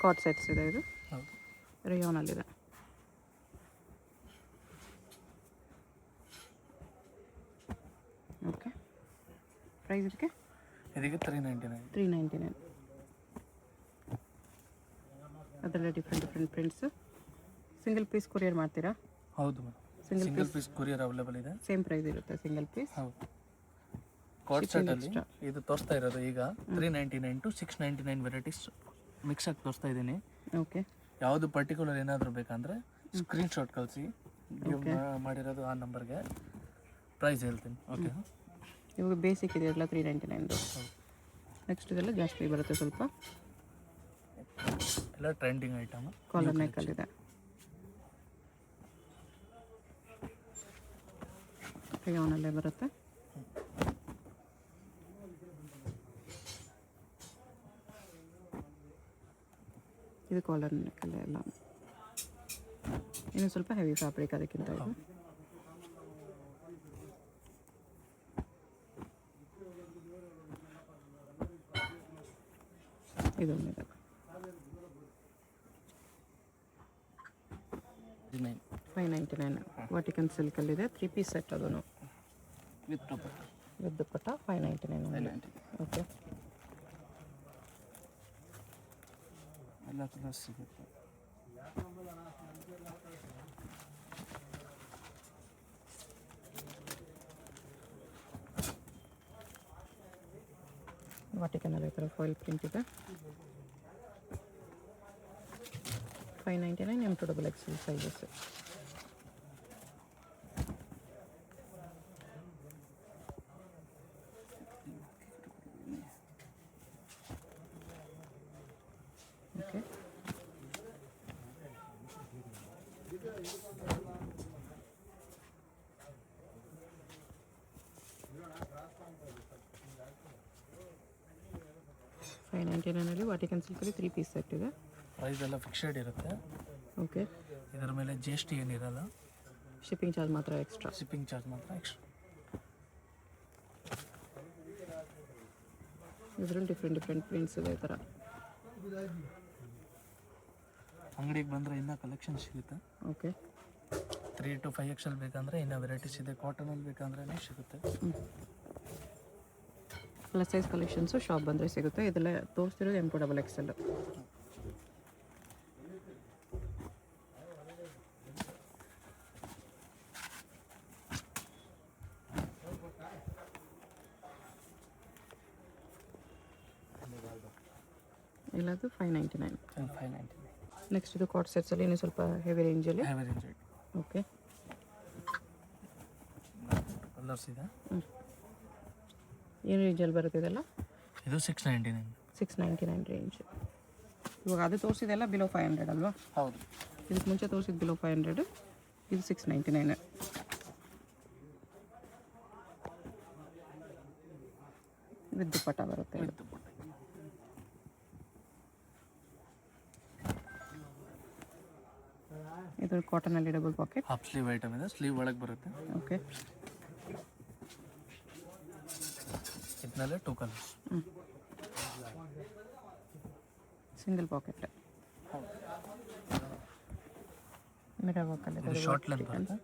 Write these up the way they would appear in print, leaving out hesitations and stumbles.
ಕಾಟ್ sets ಇದೆ, ಇದು ಹೌದು. ರೇಯಾನಲ್ಲಿದೆ. ಓಕೆ, ಪ್ರೈಸ್ ಇದಕ್ಕೆ ಇದಕ್ಕೆ 399. 399. ಅದರಲ್ಲೇ different prints. Single piece courier ಮಾಡ್ತೀರಾ? ಹೌದು madam, single piece courier available ಇದೆ. ಸೇಮ್ ಪ್ರೈಸ್ ಇರುತ್ತೆ ಸಿಂಗಲ್ ಪೀಸ್. ಹೌದು. ಕಾಟ್ ಸೆಟ್ಟಲ್ಲಿ ಇದು ತೋರಿಸ್ತಾ ಇರೋದು ಈಗ 399 to 699 ವೆರೈಟೀಸ್ ಮಿಕ್ಸ್ ಆಗಿ ತೋರಿಸ್ತಾ ಇದ್ದೀನಿ. ಓಕೆ, ಯಾವುದು ಪರ್ಟಿಕ್ಯುಲರ್ ಏನಾದರೂ ಬೇಕಂದರೆ ಸ್ಕ್ರೀನ್ಶಾಟ್ ಕಳಿಸಿ, ಮಾಡಿರೋದು ಆ ನಂಬರ್ಗೆ ಪ್ರೈಸ್ ಹೇಳ್ತೀನಿ. ಓಕೆ, ಇವಾಗ ಬೇಸಿಕ್ ಇದೆ ಎಲ್ಲ 399. ನೆಕ್ಸ್ಟ್ ಇದೆಲ್ಲ ಜಾಸ್ತಿ ಬರುತ್ತೆ ಸ್ವಲ್ಪ. ಎಲ್ಲ ಟ್ರೆಂಡಿಂಗ್ ಐಟಮ್. ಕಾಲರ್ ನೆಕ್ಕಲ್ಲಿದೆ. ರೇಯಾನಲ್ಲೇ ಬರುತ್ತೆ. ಇದು ಕಾಲರ್ ನೆಕ್ಕಲ್ಲೇ ಎಲ್ಲ. ಇನ್ನು ಸ್ವಲ್ಪ ಹೆವಿ ಫ್ಯಾಬ್ರಿಕ್ ಅದಕ್ಕಿಂತ ಇದು. ಇದೊಂದಿದೆ 599. ವಾಟಿಕನ್ ಸಿಲ್ಕಲ್ಲಿದೆ. 3 ಪೀಸ್ ಸೆಟ್ ಅದನ್ನು with dupatta. With dupatta 599. Okay, ಎಲ್ಲ ಕಲರ್ಸ್ ಸಿಗುತ್ತೆ. ವಾಟಿಕನಲ್ಲಿ ಈ ಥರ ಫಾಯಿಲ್ ಪ್ರಿಂಟ್ ಇದೆ. 599 M2 XXL ಸೈಜಸ್. ಓಕೆ, $599 ವಾಟಿಕನ್ ಸಿಲ್ಕಲ್ಲಿ 3 ಪೀಸ್ ಸೆಟ್ ಇದೆ. ಪ್ರೈಸ್ ಎಲ್ಲ ಫಿಕ್ಸೆಡ್ ಇರುತ್ತೆ. ಓಕೆ, ಇದರ ಮೇಲೆ GST ಏನಿರಲ್ಲ, ಶಿಪ್ಪಿಂಗ್ ಚಾರ್ಜ್ ಮಾತ್ರ ಎಕ್ಸ್ಟ್ರಾ. ಶಿಪ್ಪಿಂಗ್ ಚಾರ್ಜ್ ಮಾತ್ರ ಎಕ್ಸ್ಟ್ರಾ. ಇದರಲ್ಲಿ ಡಿಫ್ರೆಂಟ್ ಪ್ರಿಂಟ್ಸ್ ಇದೆ ಈ ಥರ. ಅಂಗಡಿಗೆ ಬಂದರೆ ಇನ್ನೂ ಕಲೆಕ್ಷನ್ ಸಿಗುತ್ತೆ. ಓಕೆ, 3 to 5 XL ಬೇಕಂದರೆ ಇನ್ನೂ ವೆರೈಟೀಸ್ ಇದೆ. ಕಾಟನಲ್ಲಿ ಬೇಕಂದ್ರೆ ಸಿಗುತ್ತೆ. ಪ್ಲಸ್ ಸೈಜ್ ಕಲೆಕ್ಷನ್ಸು ಶಾಪ್ ಬಂದರೆ ಸಿಗುತ್ತೆ. ಇದೆಲ್ಲ ತೋರಿಸ್ತಿರೋದು M2 XXL. ಎಲ್ಲದು 599. 599. ನೆಕ್ಸ್ಟ್ ಇದು ಕಾಟ್ ಸೆಟ್ಸಲ್ಲಿ ಇನ್ನೂ ಸ್ವಲ್ಪ ಹೆವಿ ರೇಂಜಲ್ಲಿ. Heavy range. ಓಕೆ, ಕಲರ್ಸ್ ಇದೆ. ಏನು ರೇಂಜಲ್ಲಿ ಬರುತ್ತೆ ಇದೆಲ್ಲ? ಇದು 699. 699 ರೇಂಜ್. ಇವಾಗ ಅದು ತೋರಿಸಿದೆಲ್ಲ ಬಿಲೋ 500 ಅಲ್ವಾ? ಹೌದು. ಇದಕ್ಕೆ ಮುಂಚೆ ತೋರಿಸಿದ್ದು ಬಿಲೋ 500, ಇದು 699. ವಿತ್ ದುಪ್ಪಟ್ಟ ಬರುತ್ತೆ. ಇದು ಕಾಟನಲ್ಲಿ double pocket. Half sleeve item ಇದೆ, ಸ್ಲೀವ್ ಒಳಗೆ ಬರುತ್ತೆ. ಓಕೆ, ಇದನ್ನಲ್ಲೇ 2 ಕಲರ್ಸ್. Single pocket. ಮಿರರ್ ವರ್ಕಲ್ಲಿ ಇದು ಶಾರ್ಟ್ ಲೆಂತ್ ಬರುತ್ತೆ.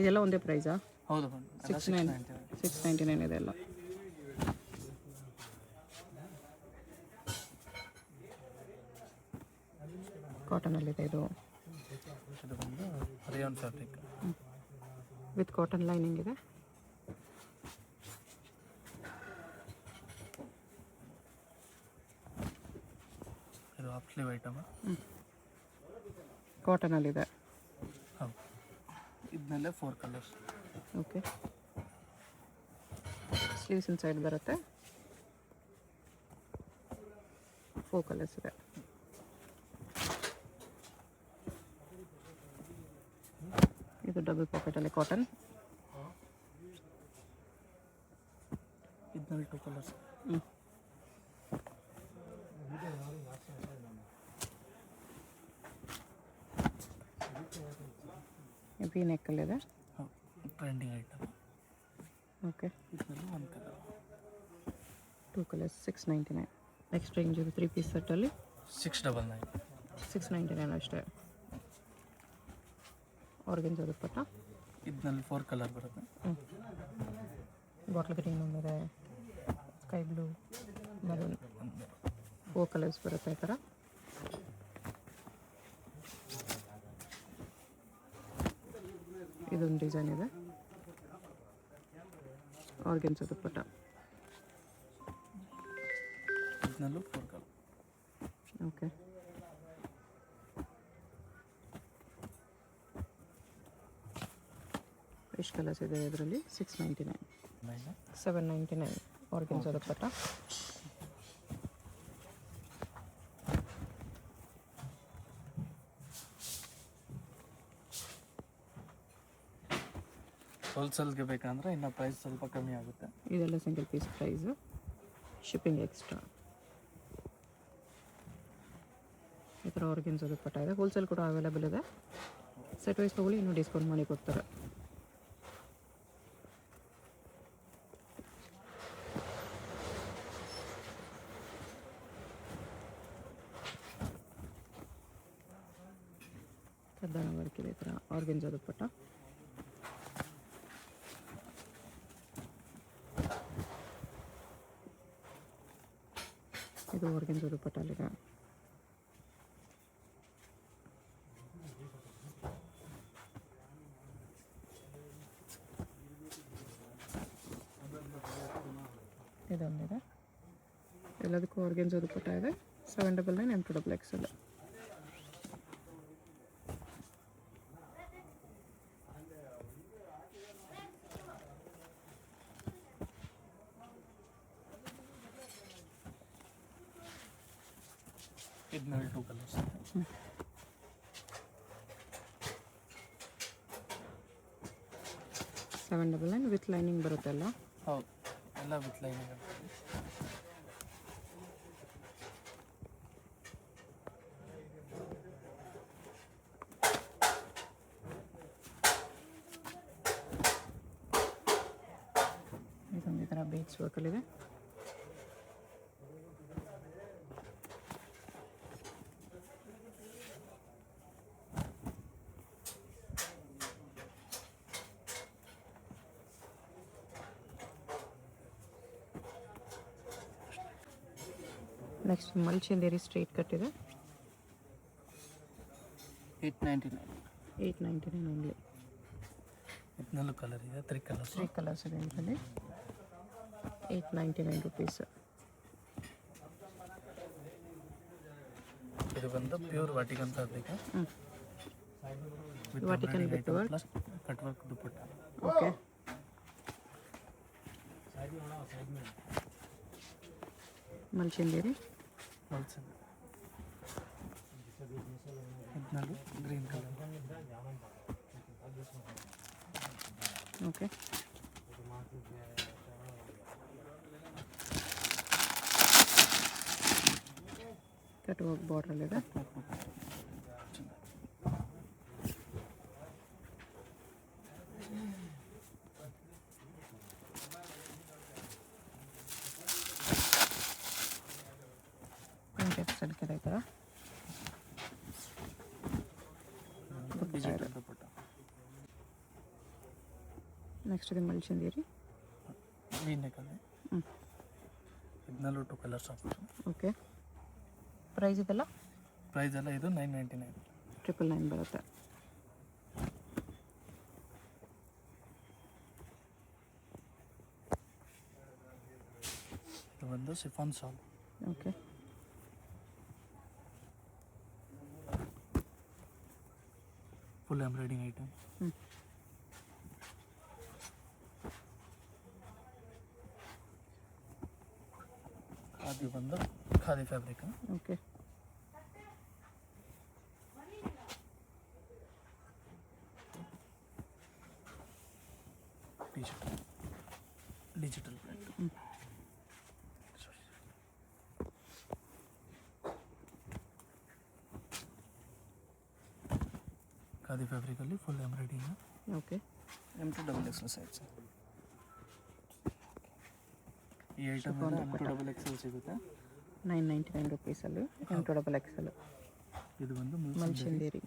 ಇದೆಲ್ಲ ಒಂದೇ ಪ್ರೈಸಾ? ಹೌದು, 699 ಇದೆಲ್ಲ. ಕಾಟನಲ್ಲಿದೆ ಇದು. ಇದು ಬಂದು rayon fabric with cotton lining ಇದೆ. ಇದು ಹಾಫ್ ಸ್ಲೀವ್ ಐಟಮ್. ಕಾಟನಲ್ಲಿದೆ. ಹೌದು, ಇದನ್ನಲ್ಲೇ 4 ಕಲರ್ಸ್. ಓಕೆ, ಸ್ಲೀವ್ಸ್ ಇನ್ಸೈಡ್ ಬರುತ್ತೆ. 4 ಕಲರ್ಸ್ ಇದೆ. ಇದು ಡಬಲ್ ಪಾಕೆಟಲ್ಲಿ ಕಾಟನ್. ಇದನ್ನಲ್ಲಿ 2 ಕಲರ್ಸ್. ವಿ ನೆಕ್ಕಲ್ಲಿದೆ. Trending item. ಓಕೆ, ಇದರಲ್ಲಿ 1 ಕಲರ್. 2 ಕಲರ್ಸ್ 699. ನೆಕ್ಸ್ಟ್ ರೇಂಜ್ ಇದು 3 ಪೀಸ್ ಸೆಟ್ಟಲ್ಲಿ 699. 699 ಅಷ್ಟೇ. ಆರ್ಗೆನ್ಸಾ ದುಪ್ಪಟ್ಟ. ಇದರಲ್ಲಿ 4 ಕಲರ್ ಬರುತ್ತೆ. ಬಾಟ್ಲ್ ಗ್ರೀನ್ ಒಂದಿದೆ, ಸ್ಕೈ ಬ್ಲೂ, ಮರೂನ್, 4 ಕಲರ್ಸ್ ಬರುತ್ತೆ ಈ ಥರ. ಇದೊಂದು ಡಿಸೈನ್ ಇದೆ, ಆರ್ಗೆನ್ಸಾ ದುಪ್ಪಟ್ಟ. ಇದರಲ್ಲೂ 4 ಕಲರ್. ಓಕೆ. ಎಷ್ಟು ಕಲರ್ಸ್ ಇದೆ ಇದರಲ್ಲಿ? 699, 799 ಆರ್ಗೆನ್ಸಾ ದುಪ್ಪಟ್ಟ. ಹೋಲ್ಸೇಲ್ಗೆ ಬೇಕಂದ್ರೆ ಇನ್ನು ಪ್ರೈಸ್ ಸ್ವಲ್ಪ ಕಮ್ಮಿ ಆಗುತ್ತೆ. ಇದೆಲ್ಲ single piece price, shipping extra. ಈ ಥರ ಆರ್ಗೆನ್ಸಾ ದುಪ್ಪಟ್ಟ ಇದೆ. ಹೋಲ್ಸೇಲ್ ಕೂಡ ಅವೈಲೇಬಲ್ ಇದೆ. ಸೆಟ್ ವೈಸ್ ತೊಗೊಳ್ಳಿ, ಇನ್ನೂ ಡಿಸ್ಕೌಂಟ್ ಮಾಡಿ ಕೊಡ್ತಾರೆ. ಕದ್ದಾನ ವರ್ಕ್ ಇದೆ ಈ ಥರ ಆರ್ಗೆನ್ಸಾ ದುಪ್ಪಟ್ಟ. ಇದು ಆರ್ಗೆನ್ಸಾ ದುಪ್ಪಟ್ಟ ಅಲ್ಲಿದೆ. ಇದೊಂದಿದೆ, ಎಲ್ಲದಕ್ಕೂ ಆರ್ಗೆನ್ಸಾ ದುಪ್ಪಟ್ಟ ಇದೆ. 799 M2XXL. ಇದರಲ್ಲಿ 2 ಕಲರ್ಸ್. 799 ವಿತ್ ಲೈನಿಂಗ್ ಬರುತ್ತೆ ಅಲ್ಲ? ಹೌದು, ಎಲ್ಲ ವಿತ್ ಲೈನಿಂಗ್. ಇದೊಂದು ಈ ಥರ ಬೀಡ್ಸ್ ವರ್ಕಲ್ಲಿದೆ. ನೆಕ್ಸ್ಟ್ ಮಲ್ಚಂದೇರಿ ಸ್ಟ್ರೈಟ್ ಕಟ್ ಇದೆ. 899. 899 ಓನ್ಲಿ. ಇದರಲ್ಲೂ ಕಲರ್ ಇದೆ, 3 ಕಲರ್ಸ್. 3 ಕಲರ್ಸ್ ಇದೆ ಇದರಲ್ಲಿ. 899 ರುಪೀಸ್. ಇದು ಬಂದು pure Vatican fabric. Vatican with work plus cut work dupatta. Okay. Mulchanderi wholesale. ಇದರಲ್ಲಿ green colour. Okay. Cut work ಬಾರ್ಡ್ರಲ್ಲಿದೆ. ಸಿಲ್ಕ್ ಇದೆ ಈ ಥರ ಡಿಜಿಟಲ್ ದುಪ್ಪಟ್ಟ. ನೆಕ್ಸ್ಟ್ ಇದೆ ಮಲ್ಚಂದೇರಿ. ವೀನೆಕ್ಕಲ್ಲಿ. ಇದರಲ್ಲೂ 2 ಕಲರ್ಸ್ ಆಪ್ಷನ್. ಓಕೆ. ಪ್ರೈಸ್ ಇದೆಲ್ಲ? ಪ್ರೈಸ್ ಎಲ್ಲ ಇದು 999. 999 ಬರುತ್ತೆ. ಇದು ಒಂದು chiffon shawl. Okay. Full embroidering item. ಅದು ಬಂದು khadi fabric. Okay. Digital print. Khadi ಫ್ಯಾಬ್ರಿಕಲ್ಲಿ full embroidering. Okay. M2XXL size. ಈ ಐಟಮ್ M2XXL ಸಿಗುತ್ತೆ. 999 ರುಪೀಸಲ್ಲಿ M2XL. ಇದು ಬಂದು ಮಲ್ಚಂದೇರಿ.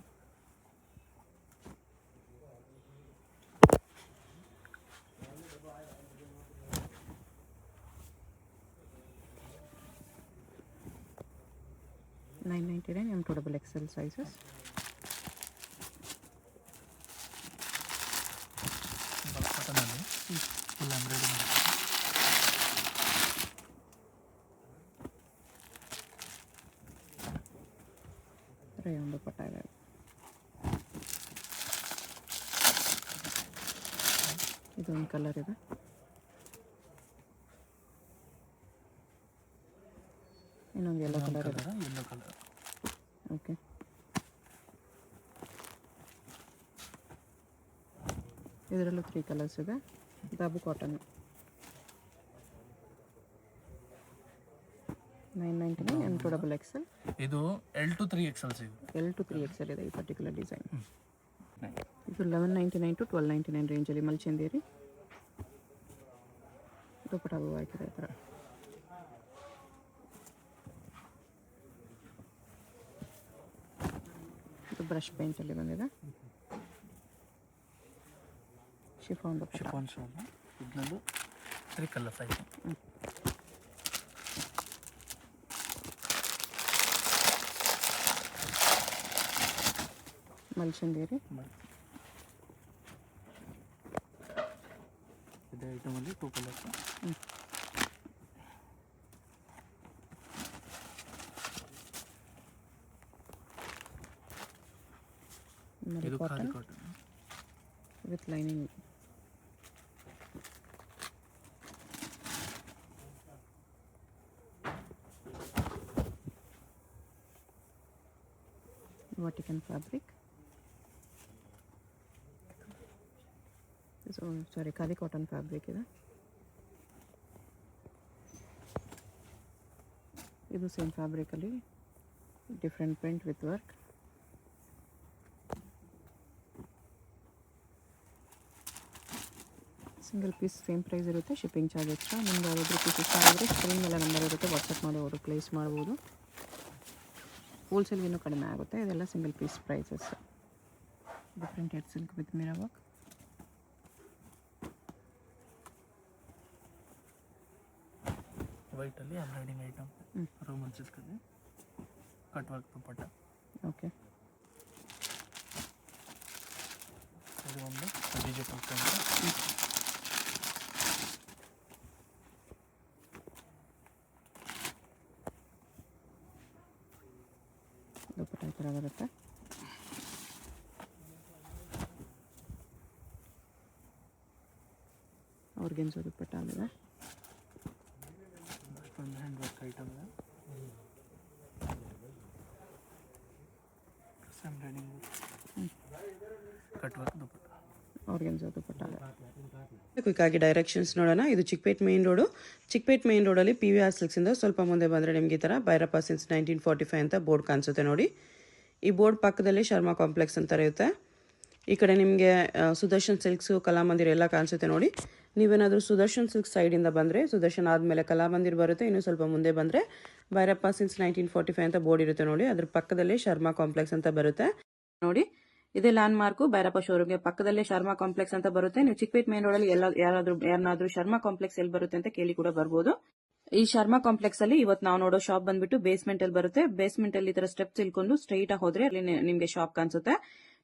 $999 M2XL sizes. ಕಾಟನಲ್ಲಿ ಫುಲ್ ಎಂಬ್ರಾಯ್ಡಿಂಗ್. ರೇಯಾನ್ ದುಪಟ್ಟ ಇದೆ. ಇದೊಂದು ಕಲರ್ ಇದೆ. ಇನ್ನೊಂದು ಯೆಲ್ಲೋ ಕಲರ್ ಇದೆ. Yellow colour. ಓಕೆ. ಇದರಲ್ಲೂ 3 ಕಲರ್ಸ್ ಇದೆ. ದಾಬು ಕಾಟನ್. $999 M2XL. ಇದು L to 3XL ಸಿಗುತ್ತೆ. L to 3XL ಇದೆ ಈ ಪರ್ಟಿಕ್ಯುಲರ್ ಡಿಸೈನ್. ಇದು $1199 to $1299 ರೇಂಜಲ್ಲಿ ಮಲ್ಚಂದೇರಿ. ದುಪಟ್ಟ ಹಾಕಿದೆ ಈ ಥರ. ಇದು ಬ್ರಷ್ ಪೇಂಟಲ್ಲಿ ಬಂದಿದೆ. ಶಿಫಾನ್ ದುಪಟ್ಟ. Chiffon shawl. ಇದರಲ್ಲೂ 3 ಕಲರ್ಸ್ ಆಯಿತು. ಮಲ್ಚಂದೇರಿ. ಇದೇ ಐಟಮಲ್ಲಿ 2 ಕಲರ್ಸ್. ಇದು cotton with lining. Vatican fabric. Sorry khadi cotton fabric ಇದೆ. ಇದು ಸೇಮ್ ಫ್ಯಾಬ್ರಿಕಲ್ಲಿ different print with work. Single piece same price ಇರುತ್ತೆ. Shipping charge extra. ನಿಮ್ಗೆ ಯಾವ್ದಾದ್ರು ಪೀಸ್ ಇಷ್ಟ ಆಗಿದ್ರೆ ಸ್ಕ್ರೀನ್ ಮೇಲೆ ನಂಬರ್ ಇರುತ್ತೆ, ವಾಟ್ಸಪ್ ಮಾಡಿ ಅವರು ಪ್ಲೇಸ್ ಮಾಡ್ಬೋದು. ಹೋಲ್ಸೇಲ್ಗೆ ಇನ್ನೂ ಕಡಿಮೆ ಆಗುತ್ತೆ. ಇದೆಲ್ಲ single piece prices. Different head silk with mirror work. ವೈಟಲ್ಲಿ ಎಂಬ್ರಾಯ್ಡಿಂಗ್ ಐಟಮ್. ರೋಮನ್ ಸಿಲ್ಕಲ್ಲಿ ಕಟ್ ವರ್ಕ್ ದುಪಟ್ಟ. ಓಕೆ. ಇದು ಒಂದು ಡಿಜಿಟಲ್ ಪ್ರಿಂಟ್. ದುಪಟ್ಟ ಈ ಥರ ಬರುತ್ತೆ. ಆರ್ಗೆನ್ಸೋ ದುಪಟ್ಟ ಆಗಿದೆ. ಅಷ್ಟೊಂದು ಹ್ಯಾಂಡ್ ವರ್ಕ್ ಐಟಮ್ ಇದೆ. Embroidering cut work dupatta. Organza dupatta. Quick ಆಗಿ ಡೈರೆಕ್ಷನ್ಸ್ ನೋಡೋಣ. ಇದು Chickpet main road. Chickpet main ರೋಡಲ್ಲಿ PVR ಸಿಲ್ಕ್ಸಿಂದ ಸ್ವಲ್ಪ ಮುಂದೆ ಬಂದರೆ ನಿಮಗೆ ಈ ಥರ ಭೈರಪ್ಪ ಸಿನ್ಸ್ 1945 ಅಂತ ಬೋರ್ಡ್ ಕಾಣಿಸುತ್ತೆ ನೋಡಿ. ಈ ಬೋರ್ಡ್ ಪಕ್ಕದಲ್ಲಿ ಶರ್ಮಾ ಕಾಂಪ್ಲೆಕ್ಸ್ ಅಂತ ಇರುತ್ತೆ. ಈ ಕಡೆ ನಿಮಗೆ ಸುದರ್ಶನ್ ಸಿಲ್ಕ್ಸು, ಕಲಾಮಂದಿರ್ ಎಲ್ಲ ಕಾಣಿಸುತ್ತೆ ನೋಡಿ. ನೀವೇನಾದರೂ ಸುದರ್ಶನ್ ಸಿಲ್ಕ್ ಸೈಡಿಂದ ಬಂದರೆ, ಸುದರ್ಶನ್ ಆದಮೇಲೆ ಕಲಾಮಂದಿರ್ ಬರುತ್ತೆ. ಇನ್ನೂ ಸ್ವಲ್ಪ ಮುಂದೆ ಬಂದರೆ ಭೈರಪ್ಪ ಸಿನ್ಸ್ 1945 ಅಂತ ಬೋರ್ಡ್ ಇರುತ್ತೆ ನೋಡಿ. ಅದ್ರ ಪಕ್ಕದಲ್ಲಿ ಶರ್ಮಾ ಕಾಂಪ್ಲೆಕ್ಸ್ ಅಂತ ಬರುತ್ತೆ ನೋಡಿ. ಇದೇ ಲ್ಯಾಂಡ್ ಮಾರ್ಕು ಭೈರಪ್ಪ ಶೋರೂಮ್ಗೆ ಪಕ್ಕದಲ್ಲೇ ಶರ್ಮಾ ಕಾಂಪ್ಲೆಕ್ಸ್ ಅಂತ ಬರುತ್ತೆ. ನೀವು ಚಿಕ್ಕಪೇಟ್ ಮೇನ್ ರೋಡಲ್ಲಿ ಯಾರನ್ನಾದ್ರೂ ಶರ್ಮಾ ಕಾಂಪ್ಲೆಕ್ಸ್ ಎಲ್ಲಿ ಬರುತ್ತೆ ಅಂತ ಕೇಳಿ ಕೂಡ ಬರ್ಬೋದು. ಈ ಶರ್ಮಾ ಕಾಂಪ್ಲೆಕ್ಸ್ ಅಲ್ಲಿ ಇವತ್ತು ನಾವು ನೋಡೋ ಶಾಪ್ ಬಂದ್ಬಿಟ್ಟು ಬೇಸ್ಮೆಂಟ್ ಅಲ್ಲಿ ಬರುತ್ತೆ. ಬೇಸ್ಮೆಂಟ್ ಅಲ್ಲಿ ಈ ತರ ಸ್ಟೆಪ್ಸ್ ಇಳ್ಕೊಂಡು ಸ್ಟ್ರೈಟ್ ಆಗಿ ಹೋದ್ರೆ ಅಲ್ಲಿ ನಿಮ್ಗೆ ಶಾಪ್ ಕಾಣಿಸುತ್ತೆ.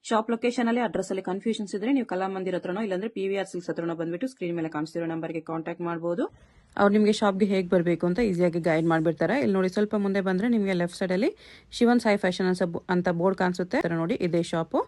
ಶಾಪ್ ಲೊಕೇಶನ್ ಅಲ್ಲಿ ಅಡ್ರೆಸ್ ಅಲ್ಲಿ ಕನ್ಫ್ಯೂಷನ್ಸ್ ಇದ್ರೆ ನೀವು ಕಲಾಮಂದಿರ್ ಹತ್ರನೋ ಇಲ್ಲಾಂದ್ರೆ PVR ಸಿಲ್ಕ್ಸ್ ಹತ್ರನೋ ಬಂದ್ಬಿಟ್ಟು ಸ್ಕ್ರೀನ್ ಮೇಲೆ ಕಾಣಿಸ್ತಿರೋ ನಂಬರ್ಗೆ ಕಾಂಟ್ಯಾಕ್ಟ್ ಮಾಡಬಹುದು. ಅವ್ರು ನಿಮಗೆ ಶಾಪ್ಗೆ ಹೇಗೆ ಬರಬೇಕು ಅಂತ ಈಸಿಯಾಗಿ ಗೈಡ್ ಮಾಡಿಬಿಡ್ತಾರೆ. ಇಲ್ಲಿ ನೋಡಿ ಸ್ವಲ್ಪ ಮುಂದೆ ಬಂದ್ರೆ ನಿಮಗೆ ಲೆಫ್ಟ್ ಸೈಡ್ ಅಲ್ಲಿ ಶಿವನ್ ಸಾಯಿ ಫ್ಯಾಷನ್ ಅಂತ ಬೋರ್ಡ್ ಕಾಣಿಸುತ್ತೆ ನೋಡಿ. ಇದೇ ಶಾಪು.